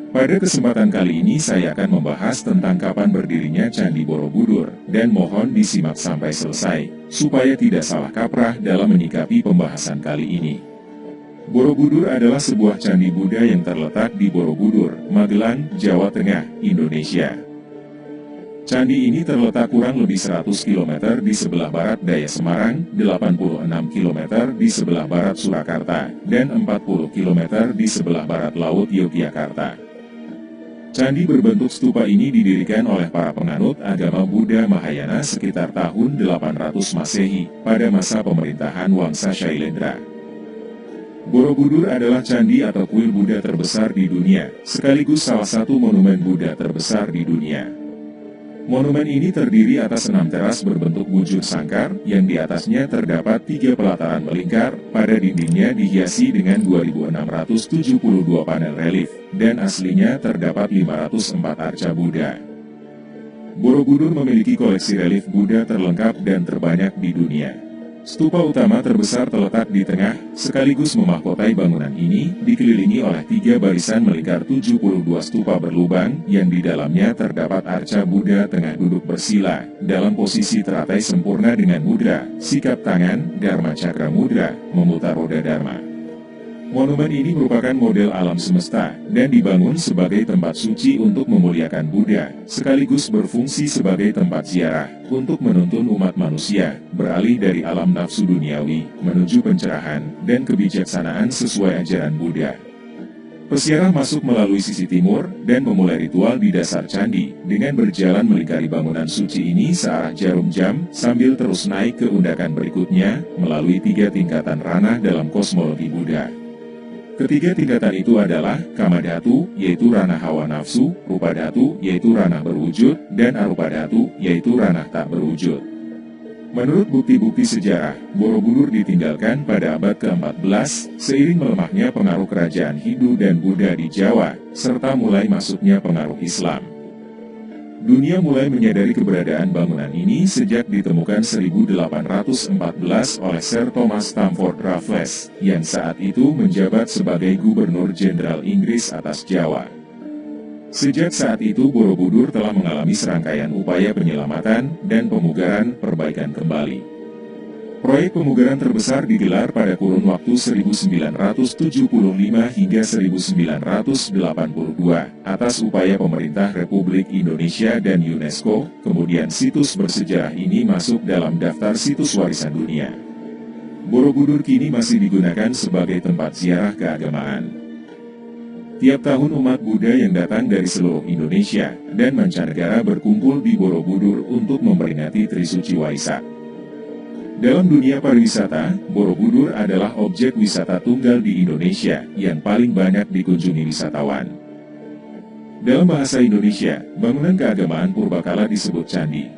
Pada kesempatan kali ini saya akan membahas tentang kapan berdirinya Candi Borobudur, dan mohon disimak sampai selesai, supaya tidak salah kaprah dalam menyikapi pembahasan kali ini. Borobudur adalah sebuah candi Buddha yang terletak di Borobudur, Magelang, Jawa Tengah, Indonesia. Candi ini terletak kurang lebih 100 km di sebelah barat daya Semarang, 86 km di sebelah barat Surakarta, dan 40 km di sebelah barat Laut Yogyakarta. Candi berbentuk stupa ini didirikan oleh para penganut agama Buddha Mahayana sekitar tahun 800 Masehi, pada masa pemerintahan Wangsa Shailendra. Borobudur adalah candi atau kuil Buddha terbesar di dunia, sekaligus salah satu monumen Buddha terbesar di dunia. Monumen ini terdiri atas 6 teras berbentuk bujur sangkar, yang di atasnya terdapat 3 pelataran melingkar, pada dindingnya dihiasi dengan 2.672 panel relief, dan aslinya terdapat 504 arca Buddha. Borobudur memiliki koleksi relief Buddha terlengkap dan terbanyak di dunia. Stupa utama terbesar terletak di tengah, sekaligus memahkotai bangunan ini, dikelilingi oleh 3 barisan melingkar 72 stupa berlubang, yang di dalamnya terdapat arca Buddha tengah duduk bersila, dalam posisi teratai sempurna dengan mudra, sikap tangan, Dharma Cakra Mudra, memutar roda Dharma. Monumen ini merupakan model alam semesta, dan dibangun sebagai tempat suci untuk memuliakan Buddha, sekaligus berfungsi sebagai tempat ziarah, untuk menuntun umat manusia, beralih dari alam nafsu duniawi, menuju pencerahan, dan kebijaksanaan sesuai ajaran Buddha. Peziarah masuk melalui sisi timur, dan memulai ritual di dasar candi, dengan berjalan melingkari bangunan suci ini searah jarum jam, sambil terus naik ke undakan berikutnya, melalui 3 tingkatan ranah dalam kosmologi Buddha. Ketiga tingkatan itu adalah Kama Dhatu, yaitu ranah hawa nafsu, Rupa Dhatu, yaitu ranah berwujud, dan Arupa Dhatu, yaitu ranah tak berwujud. Menurut bukti-bukti sejarah, Borobudur ditinggalkan pada abad ke-14, seiring melemahnya pengaruh kerajaan Hindu dan Buddha di Jawa, serta mulai masuknya pengaruh Islam. Dunia mulai menyadari keberadaan bangunan ini sejak ditemukan 1814 oleh Sir Thomas Stamford Raffles, yang saat itu menjabat sebagai Gubernur Jenderal Inggris atas Jawa. Sejak saat itu Borobudur telah mengalami serangkaian upaya penyelamatan dan pemugaran perbaikan kembali. Proyek pemugaran terbesar digelar pada kurun waktu 1975 hingga 1982, atas upaya pemerintah Republik Indonesia dan UNESCO, kemudian situs bersejarah ini masuk dalam daftar situs warisan dunia. Borobudur kini masih digunakan sebagai tempat ziarah keagamaan. Tiap tahun umat Buddha yang datang dari seluruh Indonesia dan mancanegara berkumpul di Borobudur untuk memperingati Trisuci Waisak. Dalam dunia pariwisata, Borobudur adalah objek wisata tunggal di Indonesia yang paling banyak dikunjungi wisatawan. Dalam bahasa Indonesia, bangunan keagamaan purbakala disebut candi.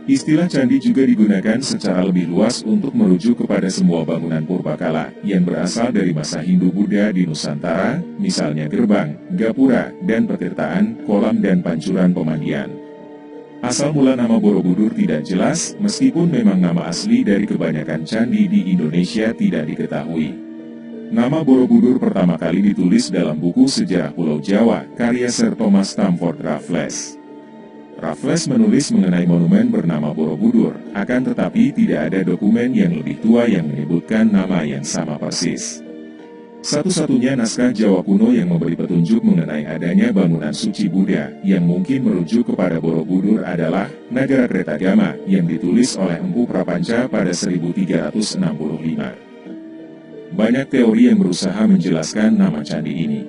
Istilah candi juga digunakan secara lebih luas untuk merujuk kepada semua bangunan purbakala yang berasal dari masa Hindu-Buddha di Nusantara, misalnya gerbang, gapura, dan petirtaan, kolam dan pancuran pemandian. Asal mula nama Borobudur tidak jelas, meskipun memang nama asli dari kebanyakan candi di Indonesia tidak diketahui. Nama Borobudur pertama kali ditulis dalam buku Sejarah Pulau Jawa, karya Sir Thomas Stamford Raffles. Raffles menulis mengenai monumen bernama Borobudur, akan tetapi tidak ada dokumen yang lebih tua yang menyebutkan nama yang sama persis. Satu-satunya naskah Jawa kuno yang memberi petunjuk mengenai adanya bangunan suci Buddha yang mungkin merujuk kepada Borobudur adalah Nagara Kretagama yang ditulis oleh Empu Prapanca pada 1365. Banyak teori yang berusaha menjelaskan nama candi ini.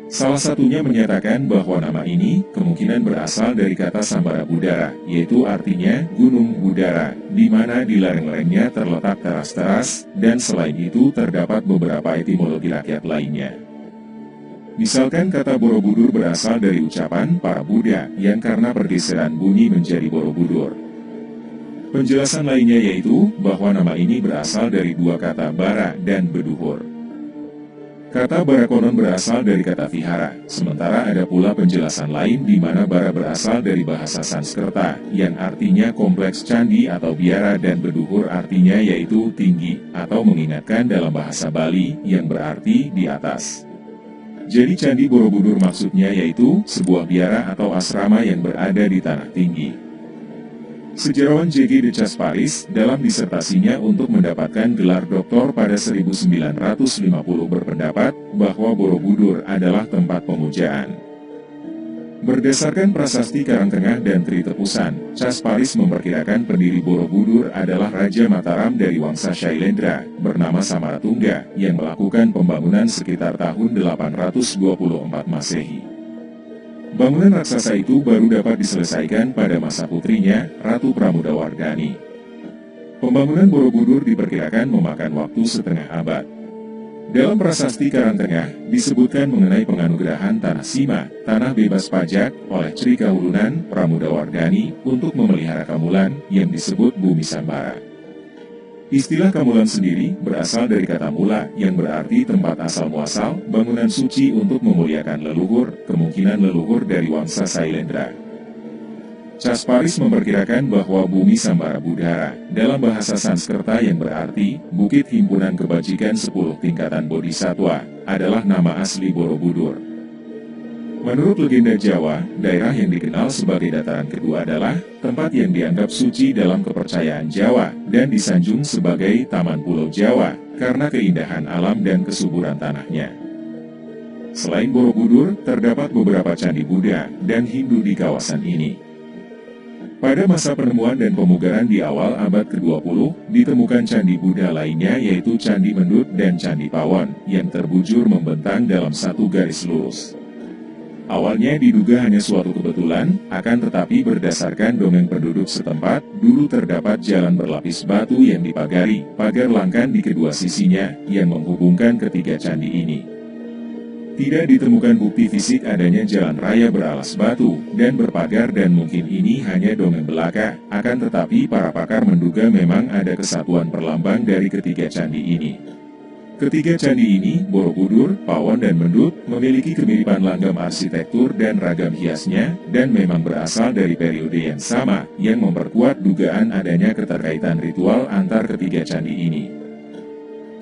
Salah satunya menyatakan bahwa nama ini kemungkinan berasal dari kata Sambara Budara, yaitu artinya gunung Budara, di mana di lereng-lerengnya terletak teras-teras, dan selain itu terdapat beberapa etimologi rakyat lainnya. Misalkan kata Borobudur berasal dari ucapan para Buddha, yang karena pergeseran bunyi menjadi Borobudur. Penjelasan lainnya yaitu bahwa nama ini berasal dari 2 kata bara dan beduhur. Kata bara konon berasal dari kata vihara, sementara ada pula penjelasan lain di mana bara berasal dari bahasa Sanskerta, yang artinya kompleks candi atau biara, dan beduhur artinya yaitu tinggi, atau mengingatkan dalam bahasa Bali, yang berarti di atas. Jadi Candi Borobudur maksudnya yaitu sebuah biara atau asrama yang berada di tanah tinggi. Sejarawan J.G. de Casparis dalam disertasinya untuk mendapatkan gelar doktor pada 1950 berpendapat bahwa Borobudur adalah tempat pemujaan. Berdasarkan prasasti Karangtengah dan Tri Tepusan, Casparis memperkirakan pendiri Borobudur adalah Raja Mataram dari Wangsa Shailendra, bernama Samaratungga, yang melakukan pembangunan sekitar tahun 824 Masehi. Bangunan raksasa itu baru dapat diselesaikan pada masa putrinya, Ratu Pramudawardhani. Pembangunan Borobudur diperkirakan memakan waktu setengah abad. Dalam prasasti Karangtengah, disebutkan mengenai penganugerahan Tanah Sima, tanah bebas pajak, oleh Sri Kahulunan Pramudawardhani untuk memelihara Kamulan, yang disebut Bumi Sambara. Istilah Kamulan sendiri berasal dari kata mula, yang berarti tempat asal-muasal, bangunan suci untuk memuliakan leluhur, kemungkinan leluhur dari Wangsa Sailendra. Casparis memperkirakan bahwa Bumi Sambara Budhara, dalam bahasa Sanskerta yang berarti, Bukit Himpunan Kebajikan 10 Tingkatan Bodhisatwa, adalah nama asli Borobudur. Menurut legenda Jawa, daerah yang dikenal sebagai dataran kedua adalah tempat yang dianggap suci dalam kepercayaan Jawa, dan disanjung sebagai Taman Pulau Jawa, karena keindahan alam dan kesuburan tanahnya. Selain Borobudur, terdapat beberapa candi Buddha dan Hindu di kawasan ini. Pada masa penemuan dan pemugaran di awal abad ke-20, ditemukan candi Buddha lainnya yaitu Candi Mendut dan Candi Pawon, yang terbujur membentang dalam satu garis lurus. Awalnya diduga hanya suatu kebetulan, akan tetapi berdasarkan dongeng penduduk setempat, dulu terdapat jalan berlapis batu yang dipagari, pagar langkan di kedua sisinya, yang menghubungkan ketiga candi ini. Tidak ditemukan bukti fisik adanya jalan raya beralas batu dan berpagar dan mungkin ini hanya dongeng belaka, akan tetapi para pakar menduga memang ada kesatuan perlambang dari ketiga candi ini. Ketiga candi ini, Borobudur, Pawon dan Mendut, memiliki kemiripan langgam arsitektur dan ragam hiasnya, dan memang berasal dari periode yang sama, yang memperkuat dugaan adanya keterkaitan ritual antar ketiga candi ini.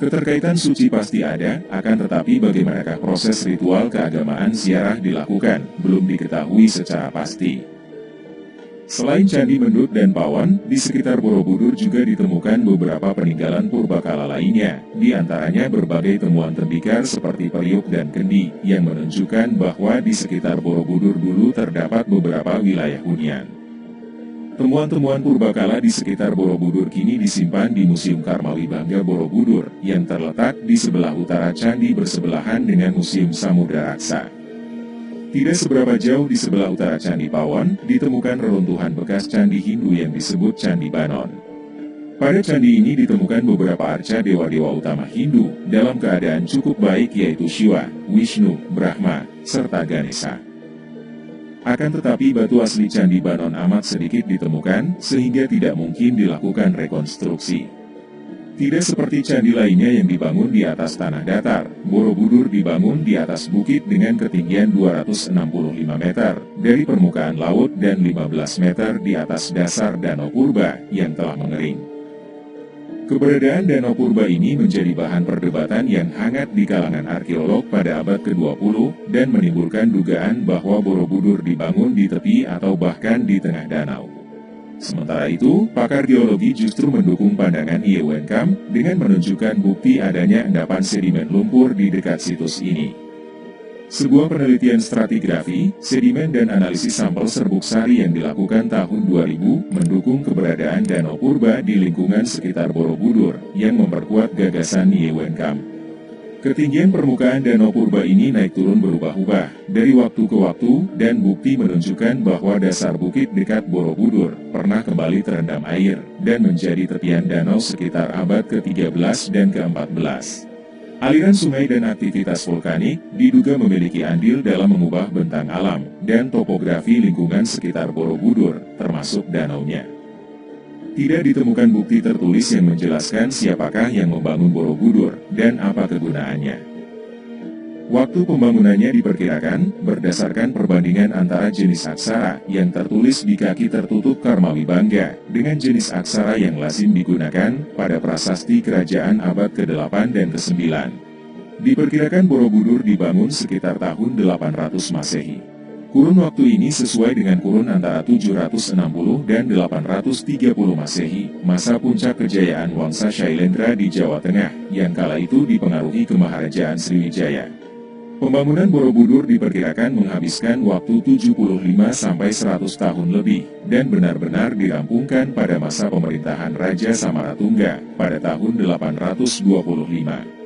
Keterkaitan suci pasti ada, akan tetapi bagaimanakah proses ritual keagamaan ziarah dilakukan, belum diketahui secara pasti. Selain Candi Mendut dan Pawon, di sekitar Borobudur juga ditemukan beberapa peninggalan purbakala lainnya, di antaranya berbagai temuan tembikar seperti periuk dan kendi, yang menunjukkan bahwa di sekitar Borobudur dulu terdapat beberapa wilayah hunian. Temuan-temuan purbakala di sekitar Borobudur kini disimpan di Museum Karmawi Bangga Borobudur, yang terletak di sebelah utara candi bersebelahan dengan Museum Samudra Raksa. Tidak seberapa jauh di sebelah utara Candi Pawon, ditemukan reruntuhan bekas candi Hindu yang disebut Candi Banon. Pada candi ini ditemukan beberapa arca dewa-dewa utama Hindu, dalam keadaan cukup baik yaitu Shiva, Vishnu, Brahma, serta Ganesha. Akan tetapi batu asli Candi Banon amat sedikit ditemukan, sehingga tidak mungkin dilakukan rekonstruksi. Tidak seperti candi lainnya yang dibangun di atas tanah datar, Borobudur dibangun di atas bukit dengan ketinggian 265 meter dari permukaan laut dan 15 meter di atas dasar Danau Purba yang telah mengering. Keberadaan Danau Purba ini menjadi bahan perdebatan yang hangat di kalangan arkeolog pada abad ke-20 dan menimbulkan dugaan bahwa Borobudur dibangun di tepi atau bahkan di tengah danau. Sementara itu, pakar geologi justru mendukung pandangan Ye Wenkam dengan menunjukkan bukti adanya endapan sedimen lumpur di dekat situs ini. Sebuah penelitian stratigrafi, sedimen dan analisis sampel serbuk sari yang dilakukan tahun 2000 mendukung keberadaan Danau Purba di lingkungan sekitar Borobudur, yang memperkuat gagasan Ye Wenkam. Ketinggian permukaan Danau Purba ini naik turun berubah-ubah dari waktu ke waktu, dan bukti menunjukkan bahwa dasar bukit dekat Borobudur pernah kembali terendam air, dan menjadi tepian danau sekitar abad ke-13 dan ke-14. Aliran sungai dan aktivitas vulkanik diduga memiliki andil dalam mengubah bentang alam dan topografi lingkungan sekitar Borobudur, termasuk danaunya. Tidak ditemukan bukti tertulis yang menjelaskan siapakah yang membangun Borobudur dan apa kegunaannya. Waktu pembangunannya diperkirakan berdasarkan perbandingan antara jenis aksara yang tertulis di kaki tertutup Karmawi Bangga dengan jenis aksara yang lazim digunakan pada prasasti kerajaan abad ke-8 dan ke-9. Diperkirakan Borobudur dibangun sekitar tahun 800 Masehi. Kurun waktu ini sesuai dengan kurun antara 760 dan 830 Masehi, masa puncak kejayaan Wangsa Shailendra di Jawa Tengah, yang kala itu dipengaruhi Kemaharajaan Sriwijaya. Pembangunan Borobudur diperkirakan menghabiskan waktu 75-100 tahun lebih, dan benar-benar dirampungkan pada masa pemerintahan Raja Samaratungga, pada tahun 825.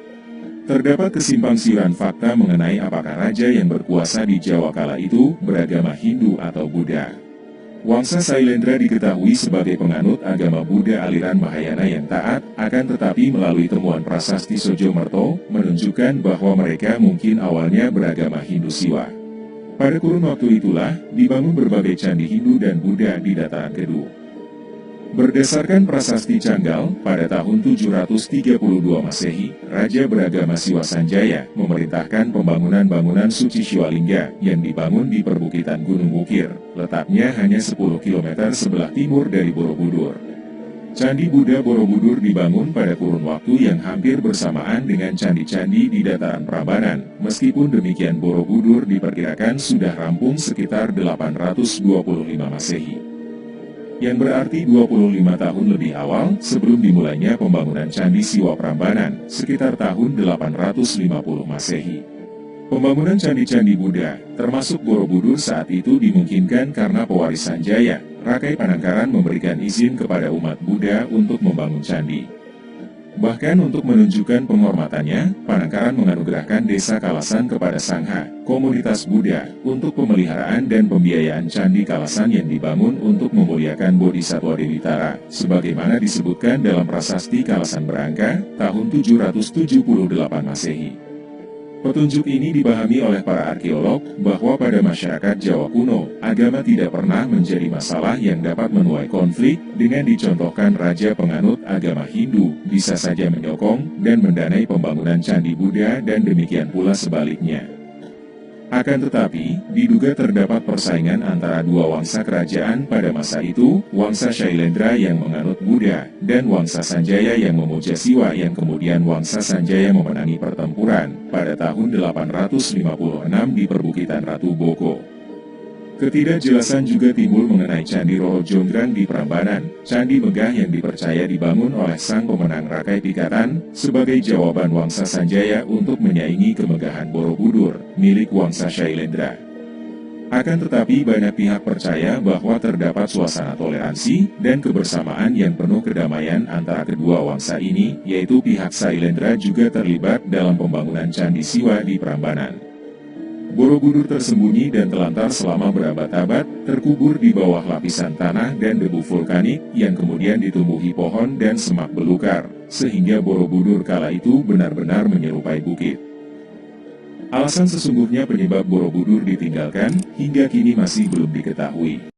Terdapat kesimpangsiuran fakta mengenai apakah raja yang berkuasa di Jawa kala itu beragama Hindu atau Buddha. Wangsa Shailendra diketahui sebagai penganut agama Buddha aliran Mahayana yang taat, akan tetapi melalui temuan prasasti Sojomerto, menunjukkan bahwa mereka mungkin awalnya beragama Hindu Siwa. Pada kurun waktu itulah, dibangun berbagai candi Hindu dan Buddha di dataran Kedu. Berdasarkan prasasti Canggal, pada tahun 732 Masehi, Raja beragama Siwa Sanjaya memerintahkan pembangunan bangunan suci Siwalingga yang dibangun di perbukitan Gunung Wukir, letaknya hanya 10 km sebelah timur dari Borobudur. Candi Buddha Borobudur dibangun pada kurun waktu yang hampir bersamaan dengan candi-candi di dataran Prambanan. Meskipun demikian, Borobudur diperkirakan sudah rampung sekitar 825 Masehi. Yang berarti 25 tahun lebih awal sebelum dimulainya pembangunan Candi Siwa Prambanan, sekitar tahun 850 Masehi. Pembangunan candi-candi Buddha, termasuk Borobudur saat itu dimungkinkan karena pewarisan Jaya, Rakai Panangkaran memberikan izin kepada umat Buddha untuk membangun candi. Bahkan untuk menunjukkan penghormatannya, Panangkaran menganugerahkan desa Kalasan kepada Sangha, komunitas Buddha, untuk pemeliharaan dan pembiayaan Candi Kalasan yang dibangun untuk memuliakan Bodhisatwa Dewi Tara, sebagaimana disebutkan dalam prasasti Kalasan Berangka, tahun 778 Masehi. Petunjuk ini dipahami oleh para arkeolog bahwa pada masyarakat Jawa kuno, agama tidak pernah menjadi masalah yang dapat menuai konflik. Dengan dicontohkan raja penganut agama Hindu bisa saja menyokong dan mendanai pembangunan candi Buddha dan demikian pula sebaliknya. Akan tetapi, diduga terdapat persaingan antara dua wangsa kerajaan pada masa itu, Wangsa Shailendra yang menganut Buddha, dan Wangsa Sanjaya yang memuja Siwa yang kemudian Wangsa Sanjaya memenangi pertempuran pada tahun 856 di perbukitan Ratu Boko. Ketidakjelasan juga timbul mengenai Candi Roro Jonggrang di Prambanan, candi megah yang dipercaya dibangun oleh sang pemenang Rakai Pikatan, sebagai jawaban Wangsa Sanjaya untuk menyaingi kemegahan Borobudur, milik Wangsa Shailendra. Akan tetapi banyak pihak percaya bahwa terdapat suasana toleransi dan kebersamaan yang penuh kedamaian antara kedua wangsa ini, yaitu pihak Shailendra juga terlibat dalam pembangunan Candi Siwa di Prambanan. Borobudur tersembunyi dan telantar selama berabad-abad, terkubur di bawah lapisan tanah dan debu vulkanik yang kemudian ditumbuhi pohon dan semak belukar, sehingga Borobudur kala itu benar-benar menyerupai bukit. Alasan sesungguhnya penyebab Borobudur ditinggalkan hingga kini masih belum diketahui.